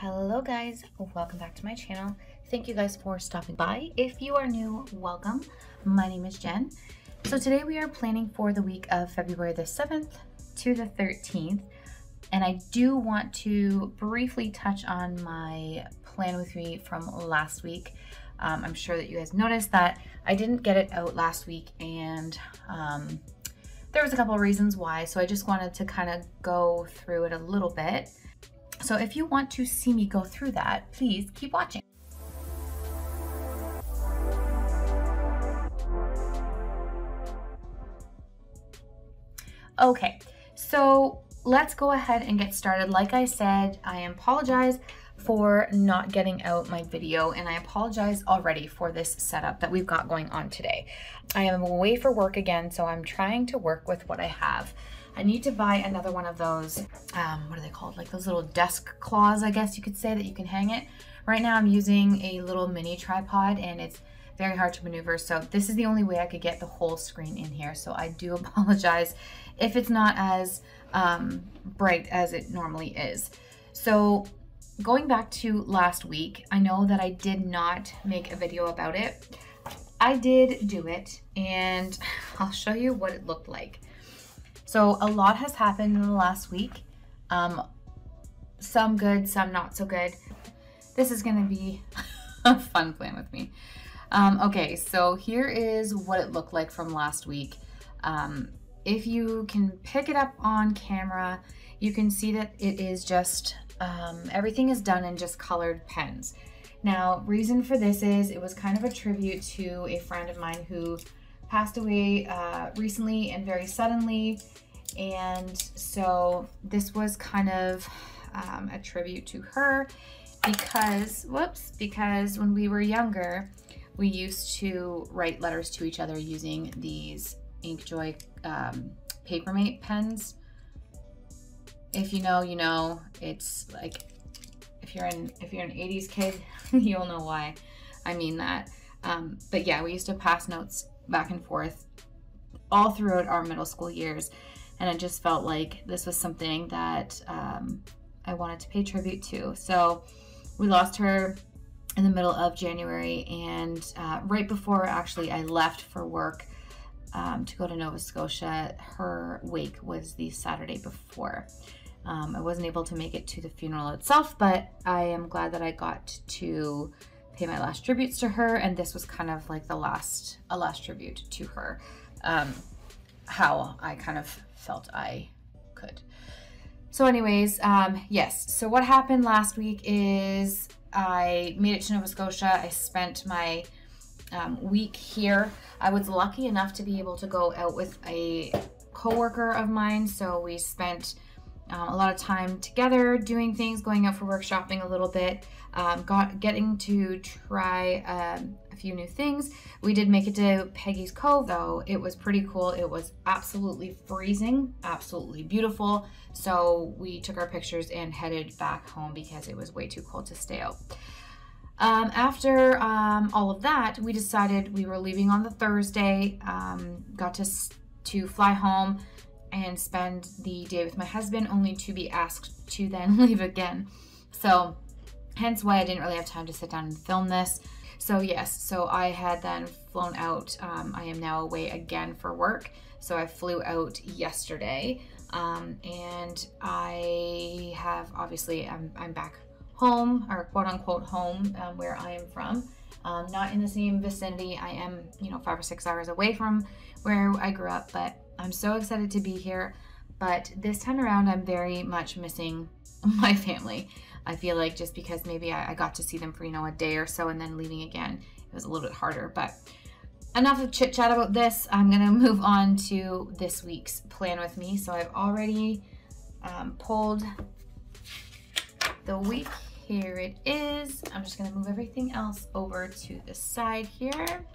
Hello guys, welcome back to my channel. Thank you guys for stopping by. If you are new, welcome. My name is Jen. So today we are planning for the week of February the 7th to the 13th. And I do want to briefly touch on my plan with me from last week. I'm sure that you guys noticed that I didn't get it out last week, and there was a couple of reasons why. So I just wanted to kind of go through it a little bit. So if you want to see me go through that, please keep watching. Okay, so let's go ahead and get started. Like I said, I apologize for not getting out my video, and I apologize already for this setup that we've got going on today. I am away for work again, so I'm trying to work with what I have. I need to buy another one of those, what are they called? Like those little desk claws, I guess you could say, that you can hang it. Right now I'm using a little mini tripod and it's very hard to maneuver. So this is the only way I could get the whole screen in here. So I do apologize if it's not as bright as it normally is. So going back to last week, I know that I did not make a video about it. I did do it, and I'll show you what it looked like. So a lot has happened in the last week. Some good, some not so good. This is gonna be a fun plan with me. Okay, so here is what it looked like from last week. If you can pick it up on camera, you can see that it is just, everything is done in just colored pens. Now, reason for this is it was kind of a tribute to a friend of mine who passed away recently and very suddenly. And so this was kind of a tribute to her because, because when we were younger, we used to write letters to each other using these Inkjoy Papermate pens. If you know, you know. It's like, if you're an 80s kid, you'll know why I mean that. But yeah, we used to pass notes back and forth all throughout our middle school years. And I just felt like this was something that I wanted to pay tribute to. So we lost her in the middle of January, and right before actually I left for work to go to Nova Scotia, her wake was the Saturday before. I wasn't able to make it to the funeral itself, but I am glad that I got to pay my last tributes to her, and this was kind of like a last tribute to her. How I kind of felt I could. So anyways, yes, so what happened last week is I made it to Nova Scotia. I spent my week here. I was lucky enough to be able to go out with a coworker of mine, so we spent a lot of time together doing things, going out for work, shopping a little bit, getting to try a few new things. We did make it to Peggy's Cove, though. It was pretty cool. It was absolutely freezing, absolutely beautiful. So we took our pictures and headed back home because it was way too cold to stay out. After all of that, we decided we were leaving on the Thursday, got to fly home and spend the day with my husband, only to be asked to then leave again. So hence why I didn't really have time to sit down and film this. So yes, so I had then flown out. I am now away again for work. So I flew out yesterday, and I have, obviously, I'm back home, or quote unquote home, where I am from. Not in the same vicinity. I am, 5 or 6 hours away from where I grew up, but I'm so excited to be here. But this time around, I'm very much missing my family. I feel like just because maybe I got to see them for, a day or so and then leaving again, it was a little bit harder. But enough of chit chat about this. I'm gonna move on to this week's plan with me. So I've already pulled the week. Here it is. I'm just gonna move everything else over to the side here.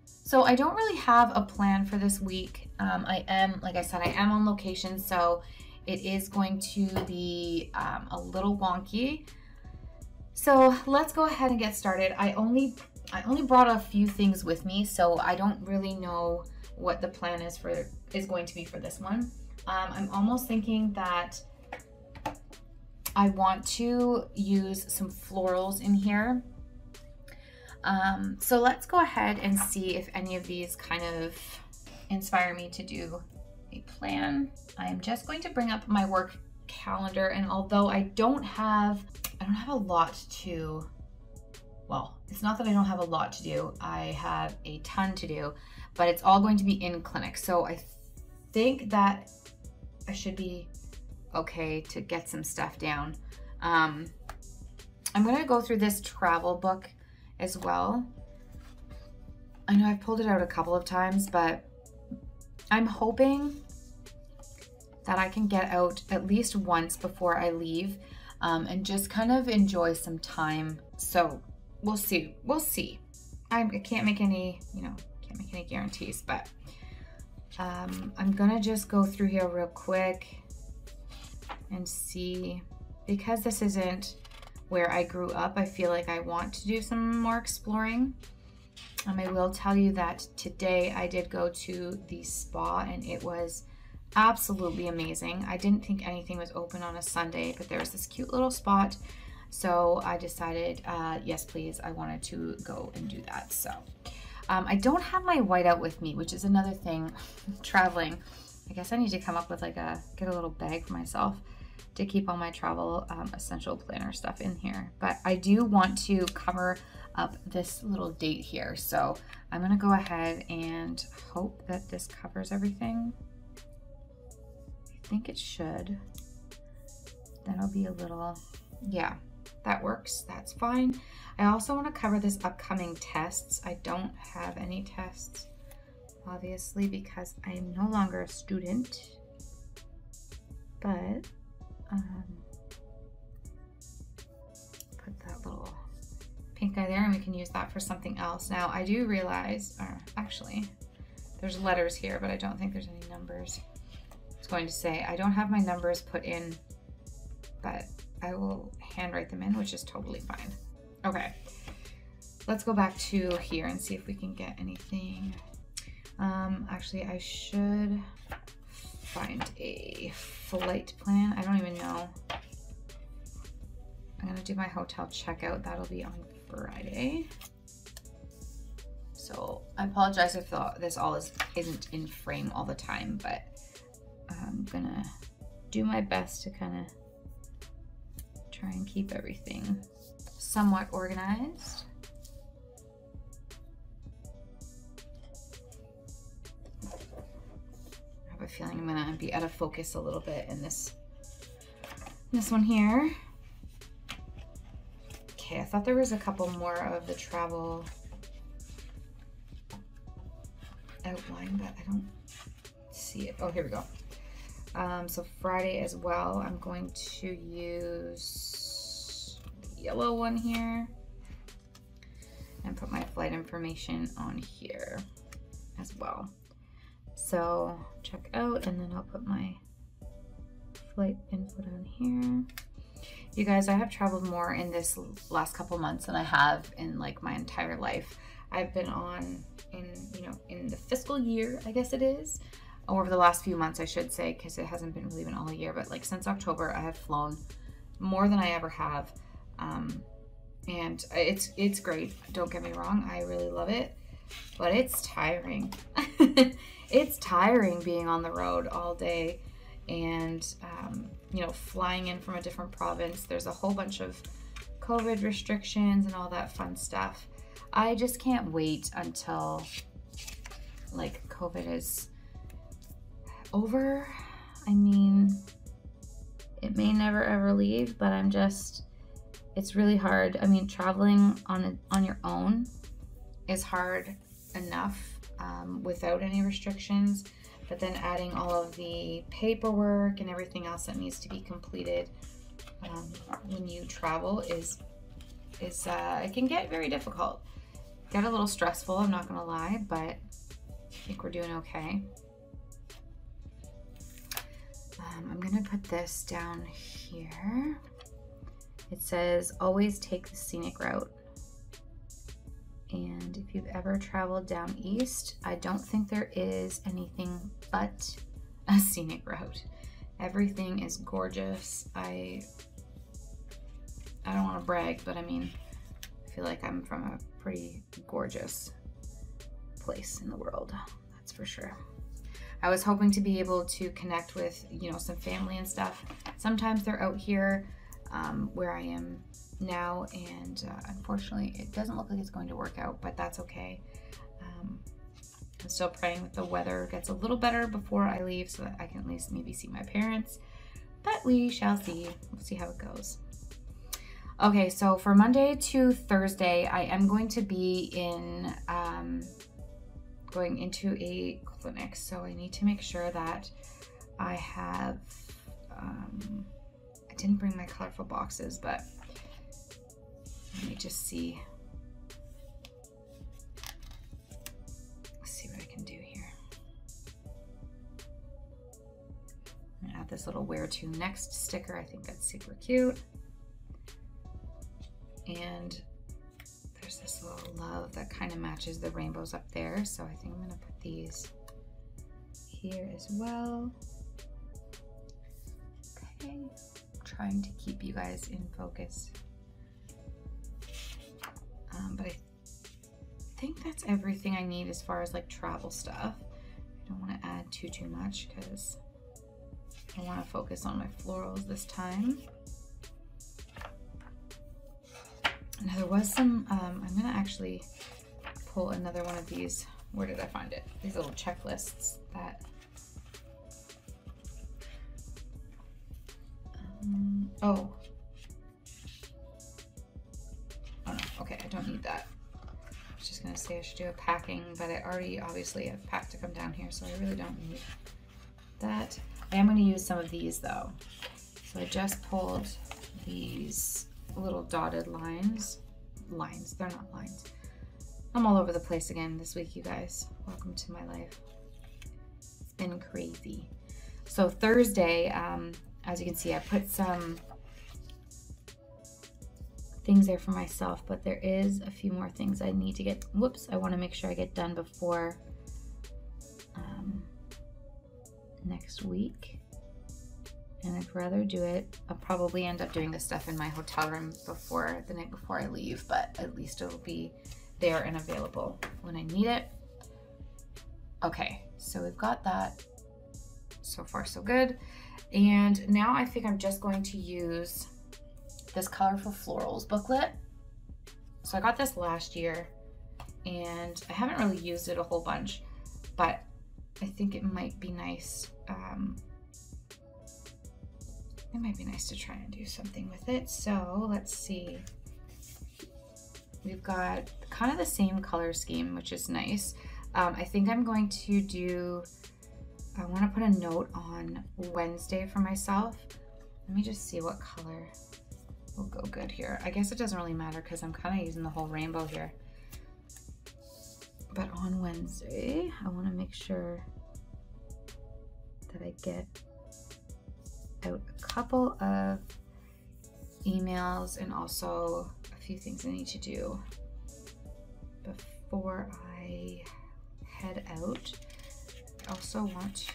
So I don't really have a plan for this week. Like I said, I am on location, so it is going to be a little wonky. So let's go ahead and get started. I only brought a few things with me, so I don't really know what the plan is going to be for this one. I'm almost thinking that I want to use some florals in here. So let's go ahead and see if any of these kind of inspire me to do a plan. I'm just going to bring up my work calendar, and although I don't have a lot to, well, it's not that I don't have a lot to do, I have a ton to do, but it's all going to be in clinic. So I think that I should be okay to get some stuff down. I'm gonna go through this travel book as well. I know I've pulled it out a couple of times, but I'm hoping that I can get out at least once before I leave, and just kind of enjoy some time. So we'll see. I can't make any, can't make any guarantees, but I'm gonna just go through here real quick and see, because this isn't where I grew up, I feel like I want to do some more exploring. I will tell you that today I did go to the spa and it was absolutely amazing. I didn't think anything was open on a Sunday, but there was this cute little spot. So I decided, yes, please, I wanted to go and do that. So I don't have my whiteout with me, which is another thing traveling. I guess I need to come up with get a little bag for myself to keep all my travel essential planner stuff in here. But I do want to cover up this little date here. So I'm gonna go ahead and hope that this covers everything. I think it should. That'll be a little, yeah, that works, that's fine. I also wanna cover this upcoming tests. I don't have any tests, obviously, because I am no longer a student, but put that little pink eye there and we can use that for something else. Now I do realize, actually there's letters here, but I don't think there's any numbers. It's going to say I don't have my numbers put in, but I will handwrite them in, which is totally fine. Okay, let's go back to here and see if we can get anything. Actually, I should find a flight plan. I don't even know. I'm gonna do my hotel checkout. That'll be on Friday. So I apologize if this all isn't in frame all the time, but I'm gonna do my best to kind of try and keep everything somewhat organized. I have a feeling I'm gonna be out of focus a little bit in this one here. Okay, I thought there was a couple more of the travel outline, but I don't see it. Oh, here we go. So Friday as well, I'm going to use the yellow one here and put my flight information on here as well. So check out, and then I'll put my flight info down here. You guys, I have traveled more in this last couple months than I have in like my entire life. I've been on in the fiscal year, I guess it is, over the last few months, I should say, because it hasn't been really been all year, but like since October, I have flown more than I ever have. And it's great. Don't get me wrong. I really love it, but it's tiring. It's tiring being on the road all day and, flying in from a different province. There's a whole bunch of COVID restrictions and all that fun stuff. I just can't wait until like COVID is over. I mean, it may never ever leave, but it's really hard. I mean, traveling on your own is hard enough without any restrictions, but then adding all of the paperwork and everything else that needs to be completed when you travel is it can get very difficult. Get a little stressful, I'm not gonna lie, but I think we're doing okay. I'm gonna put this down here. It says, always take the scenic route. And if you've ever traveled down east, I don't think there is anything but a scenic route. Everything is gorgeous. I I don't want to brag, but I mean, I feel like I'm from a pretty gorgeous place in the world, that's for sure. I was hoping to be able to connect with, you know, some family and stuff. Sometimes they're out here where I am now, and unfortunately it doesn't look like it's going to work out, but that's okay. I'm still praying that the weather gets a little better before I leave so that I can at least maybe see my parents, but we shall see. We'll see how it goes. Okay, so for Monday to Thursday, I am going to be in going into a clinic, so I need to make sure that I have I didn't bring my colorful boxes, but let me just see. Let's see what I can do here. I'm gonna add this little where to next sticker. I think that's super cute. And there's this little love that kind of matches the rainbows up there. So I think I'm gonna put these here as well. Okay, trying to keep you guys in focus. But I think that's everything I need as far as like travel stuff. I don't want to add too much because I want to focus on my florals this time. Now there was some, I'm gonna actually pull another one of these. Where did I find it? These little checklists that, oh no, okay, I don't need that. I was just gonna say I should do a packing, but I already obviously have packed to come down here, so I really don't need that. I am gonna use some of these though. So I just pulled these little dotted lines. They're not lines. I'm all over the place again this week, you guys. Welcome to my life. It's been crazy. So Thursday, as you can see, I put some things there for myself, but there is a few more things I need to get, I want to make sure I get done before next week. And I'd rather do it, I'll probably end up doing this stuff in my hotel room before the night before I leave, but at least it'll be there and available when I need it. Okay, so we've got that. So far so good. And now I think I'm just going to use this Colorful Florals booklet. So I got this last year and I haven't really used it a whole bunch, but I think it might be nice. It might be nice to try and do something with it. So let's see. We've got kind of the same color scheme, which is nice. I think I'm going to do, I want to put a note on Wednesday for myself. Let me just see what color will go good here. I guess it doesn't really matter because I'm kind of using the whole rainbow here. But on Wednesday, I want to make sure that I get out a couple of emails and also a few things I need to do before I head out. I also want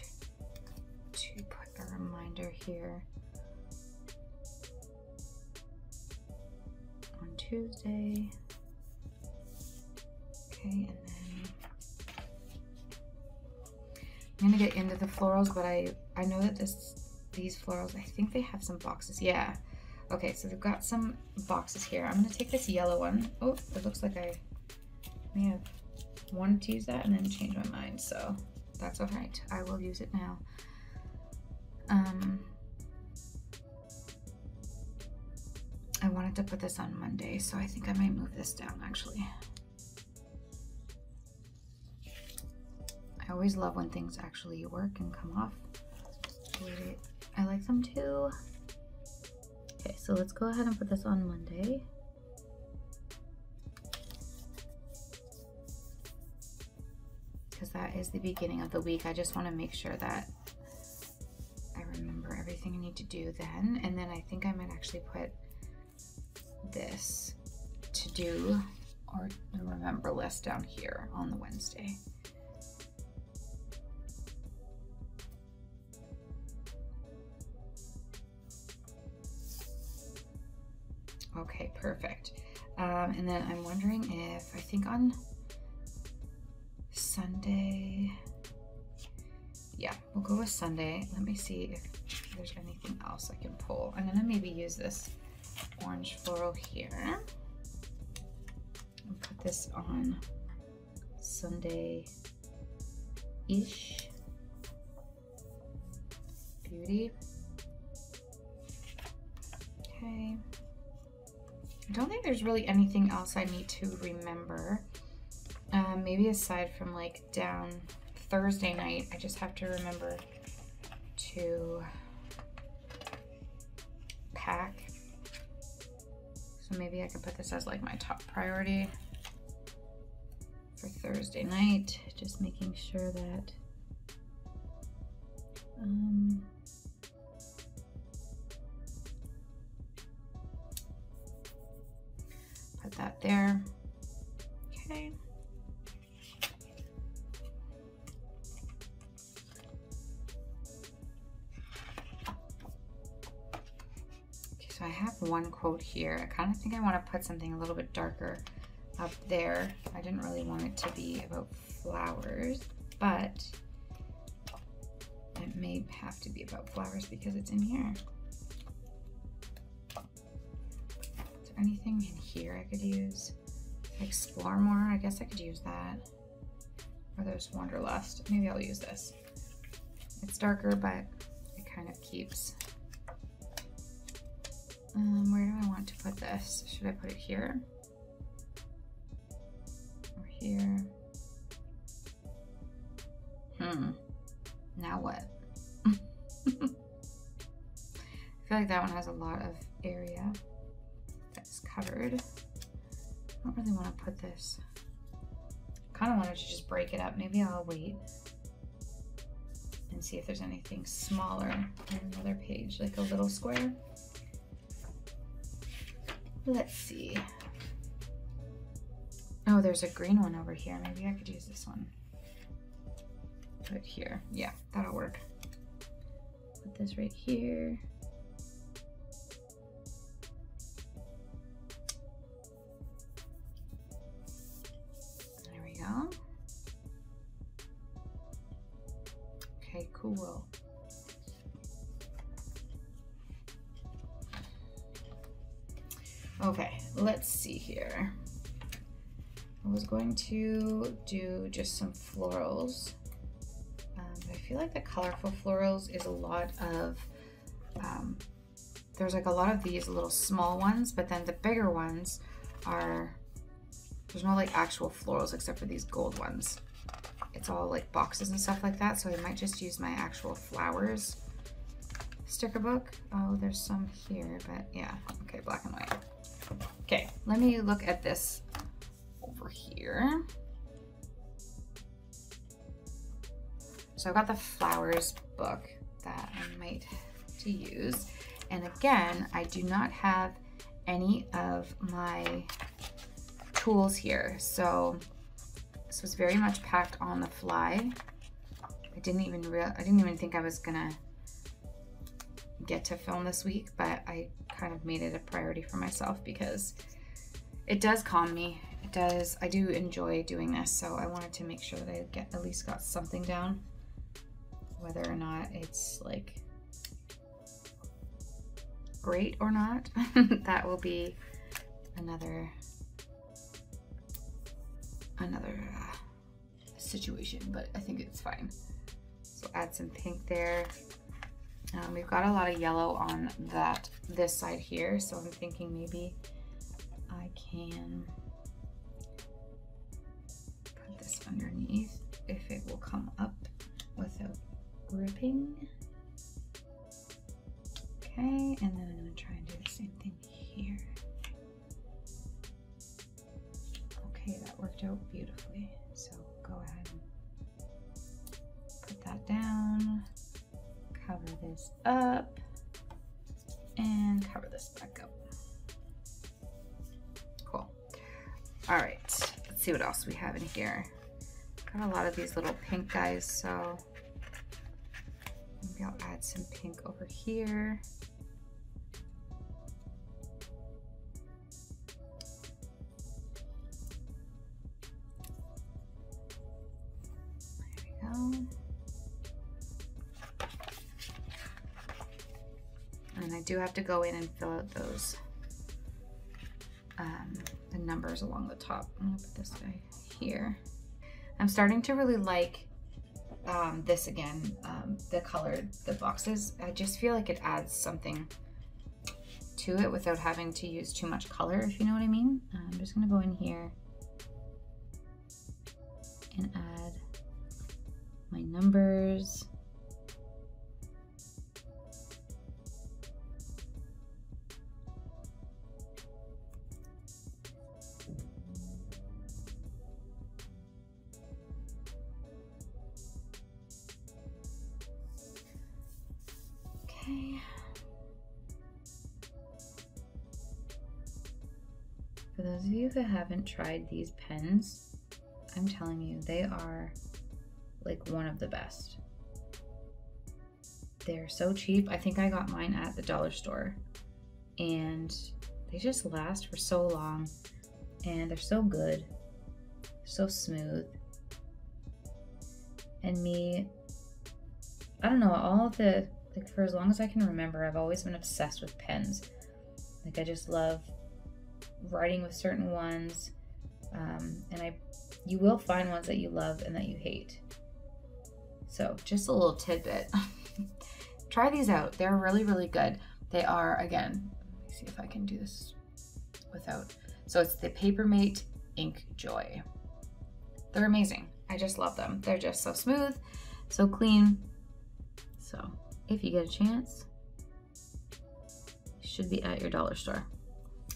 to put a reminder here on Tuesday. Okay, and then I'm gonna get into the florals, but I know that these florals, I think they have some boxes. Yeah. Okay, so they've got some boxes here. I'm gonna take this yellow one. Oh, it looks like I may have wanted to use that and then change my mind, so that's all right. I will use it now. I wanted to put this on Monday, so I think I might move this down actually. I always love when things actually work and come off the way I like them to. Okay, so let's go ahead and put this on Monday. Because that is the beginning of the week. I just want to make sure that I remember everything I need to do then. And then I think I might actually put this to do or the remember list down here on the Wednesday. Okay, perfect. And then I'm wondering if, I think on Sunday, yeah, we'll go with Sunday. Let me see if there's anything else I can pull. I'm gonna maybe use this orange floral here and put this on Sunday-ish. Beauty. Okay. I don't think there's really anything else I need to remember. Maybe aside from like down Thursday night, I just have to remember to pack. So maybe I can put this as like my top priority for Thursday night, just making sure that put that there. Okay. So I have one quote here. I kind of think I want to put something a little bit darker up there. I didn't really want it to be about flowers, but it may have to be about flowers because it's in here. Is there anything in here I could use? Explore more, I guess I could use that. Or there's Wanderlust. Maybe I'll use this. It's darker, but it kind of keeps. Where do I want to put this? Should I put it here? Or here? Now what? I feel like that one has a lot of area that's covered. I don't really want to put this. Kind of wanted to just break it up. Maybe I'll wait and see if there's anything smaller on another page, like a little square. Let's see. Oh, there's a green one over here. Maybe I could use this one. Put it here. Yeah, that'll work. Put this right here. There we go. Okay, cool. Okay, let's see here. I was going to do just some florals. But I feel like the colorful florals is a lot of, there's like a lot of these little small ones, but then the bigger ones are, there's no like actual florals except for these gold ones. It's all like boxes and stuff like that, so I might just use my actual flowers sticker book. Oh, there's some here, but yeah, okay, black and white. Okay, let me look at this over here. So I've got the flowers book that I might have to use. And again, I do not have any of my tools here. So this was very much packed on the fly. I didn't even think I was gonna get to film this week, but I kind of made it a priority for myself because it does calm me. It does. I do enjoy doing this, so I wanted to make sure that I at least got something down, whether or not it's like great or not. That will be another situation, but I think it's fine. So add some pink there. We've got a lot of yellow on this side here, so I'm thinking maybe I can put this underneath if it will come up without gripping. Okay, and then I'm going to try and do the same thing here. Okay, that worked out beautifully. So go ahead and put that down. Cover this up and cover this back up. Cool. All right, let's see what else we have in here. Got a lot of these little pink guys, so maybe I'll add some pink over here. And I do have to go in and fill out those the numbers along the top. I'm gonna put this guy here. I'm starting to really like this again, the boxes. I just feel like it adds something to it without having to use too much color, if you know what I mean. I'm just gonna go in here and add my numbers. Okay. For those of you who haven't tried these pens, I'm telling you, they are like one of the best. They're so cheap. I think I got mine at the dollar store, and they just last for so long, and they're so good, so smooth. And me, I don't know, all of the, like for as long as I can remember, I've always been obsessed with pens. Like I just love writing with certain ones, and you will find ones that you love and that you hate. So just a little tidbit. Try these out. They're really, really good. They are, again, let me see if I can do this without. So it's the Papermate Ink Joy. They're amazing. I just love them. They're just so smooth, so clean. So if you get a chance, it should be at your dollar store.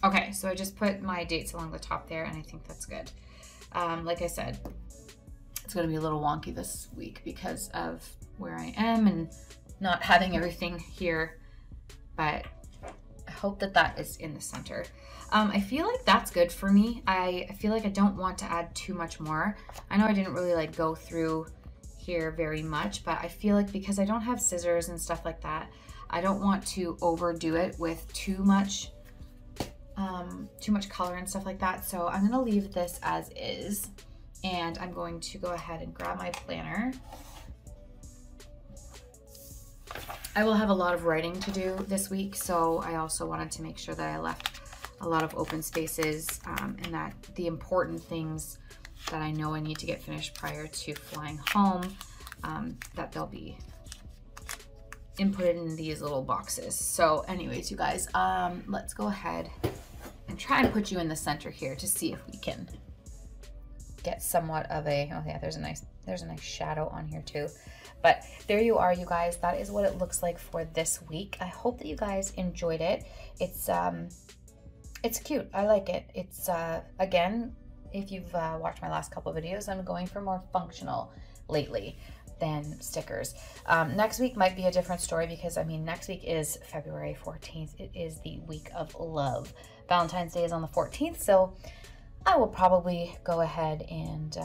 Okay, so I just put my dates along the top there, and I think that's good. Like I said, it's gonna be a little wonky this week because of where I am and not having everything here, but I hope that that is in the center. I feel like that's good for me. I feel like I don't want to add too much more. I know I didn't really like go through here very much, but I feel like because I don't have scissors and stuff like that, I don't want to overdo it with too much color and stuff like that. So I'm gonna leave this as is, and I'm going to go ahead and grab my planner. I will have a lot of writing to do this week, so I also wanted to make sure that I left a lot of open spaces, and that the important things that I know I need to get finished prior to flying home, that they'll be inputted in these little boxes. So anyways, you guys, let's go ahead and try and put you in the center here to see if we can get somewhat of a, oh yeah, there's a nice shadow on here too. But there you are, you guys. That is what it looks like for this week. I hope that you guys enjoyed it. It's cute. I like it. It's again, if you've watched my last couple of videos, I'm going for more functional lately than stickers. Next week might be a different story because, I mean, next week is February 14th. It is the week of love. Valentine's Day is on the 14th, so I will probably go ahead and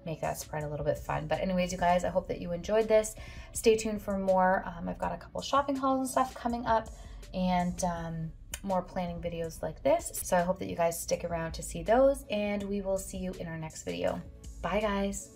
make that spread a little bit fun. But anyways, you guys, I hope that you enjoyed this. Stay tuned for more. I've got a couple shopping hauls and stuff coming up, and more planning videos like this. So I hope that you guys stick around to see those, and we will see you in our next video. Bye, guys.